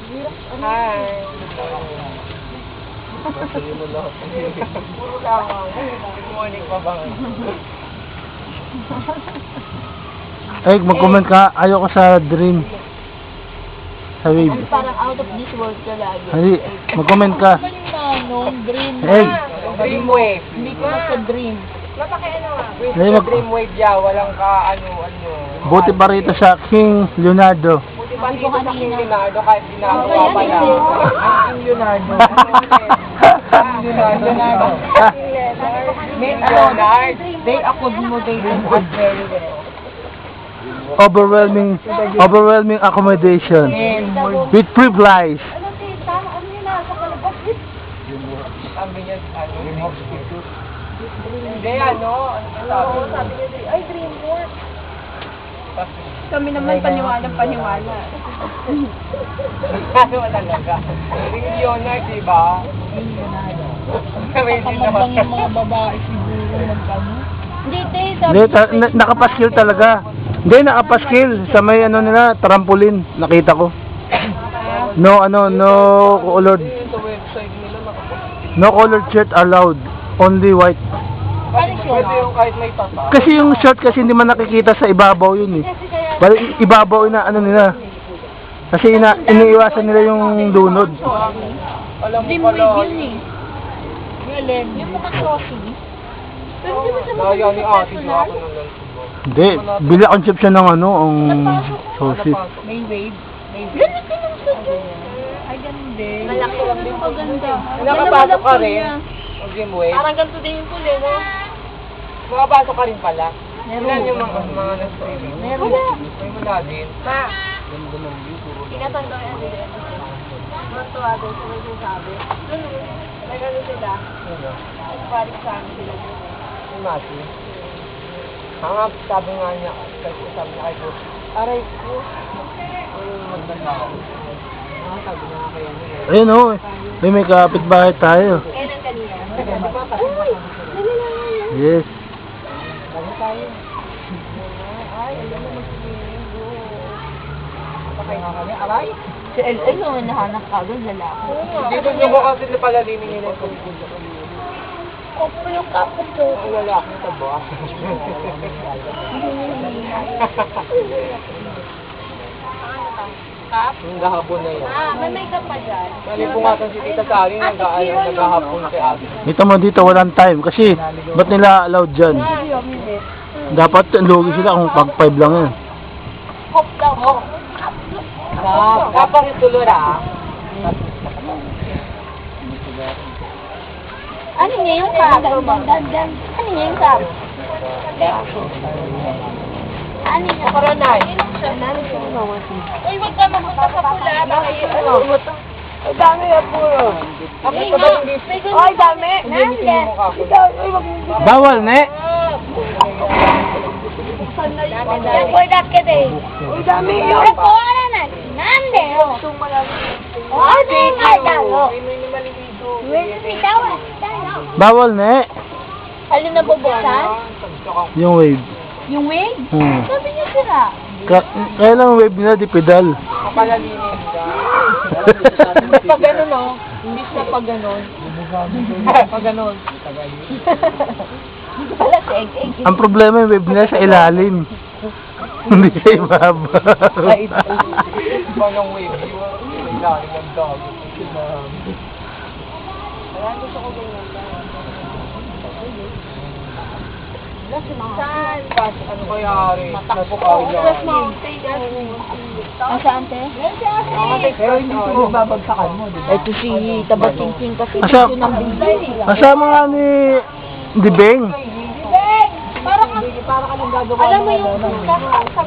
Hi. Patuloy mo lahat. Puro lang. Good morning pa ba? Ay, mag-comment ka. Ayoko sa dream. Sa wave. Parang out of this world ka lagi. Hindi, mag-comment ka. Dream. Hey. Dream wave. Hindi ko sa dream. Hey, Dream wave ya, walang ka ano. Buti pa rito sa King Leonardo. Buti pa dito sa King Leonardo kahit ginagawa pa lang. King Leonardo. King Leonardo. Leonardo. They accommodate us very well. Overwhelming accommodation. With free flies. Sabi niya, hindi, sabi niya, ay, DreamWorks. Kami naman paniwala. Ano ba talaga? King Leonard, diba? Kami din naman. Yung mga babae siguro magkano. Hindi, nakapaskil talaga. Hindi, nakapaskil. Sa may ano nila, trampoline. Nakita ko. No colored. Sa website nila, No colored shirt allowed. Only white. pwede yung kahit may tata. Kasi yung shirt kasi hindi man nakikita sa ibabaw yun eh. Bali, ibabaw na ano nila. Kasi iniiwasan nila yung lunod. Alam mo pala. Yung mga crossing. Pero di ba sa mga Naya ni ate yung personal? ako ng ganito. Hindi, bila conception ng ano, ang sausit. May wave. Ganun din ang sadya. Ay, ganun din. Malaki lang din maganda. Nakapasok ka rin. Ang game wave. Parang ganito din yung puli, no? Makapasok ka rin pala. Meron. Ilan yung mga nag-streaming? Meron. May mula din. Ma! Tinatanda ko yan din. Matuwa doon sa may sinasabi. May ano sila. Balik sa amin sila doon. Yung Mati. Sabi nga niya, sabi niya kay Coach, aray ko. Magdagaw. Sabi niya kaya niya. Ayun o, may kapitbahay tayo. Kailan kanina? Uy! Yes. Bago tayo. Ay, alam mo mag-swimming. Patay nga kami. Aray! Si LL naman nahanap agad lalaki. Dito nyo ko kasi napalalimin nila yung pagkul sa kami. Opo yung kapot ko. Ang lalaki sa ba? Kap? Yung gahapon na yan. May makeup pa dyan. Nalipungatan si Tita Sari naghahapon kay Ate. Ito mo dito, walang time. Kasi, ba't nila allowed dyan? Dapat, lugi sila kung pag 5 lang yan. Hop daw, hop. Kapag itulura. Ano niya yung kap? Ano niya yung kap? Ano niya? Karanay. Uy, wag ka mapunta sa pula. Ay, dami yan puro. Tapos ka ba yung gift? Ay, dami. Gamitin mo ka ako. Bawal, ne? Record ka din. Uy, dami yun. Record na. Nande, oh. Ano nga daw? Bawal, ne? Alin na bubuksan? Yung wave. Yung wig? Sabi niya sila. Kaya lang wave nila, di pedal. Kapalalimin ka. Pag gano'n, no? Imbis na pag gano'n. Pag gano'n. Wala si egg. Ang problema yung wave nila sa ilalim. Hindi sa ibabaw. Iba ng wave. Ilalim ng dog. Wala, gusto ko ganyan. Saan? Ano kaya rin? Matakbo Nasa ko. kaya. Nasaan, te? Pero hindi ko babagsakan mo, di ba? Ito si Tabatingking kasi Asa- dito ng bigay. Kasama nga ni Dibeng. Parang ka nang gagawa. Alam mo yung sa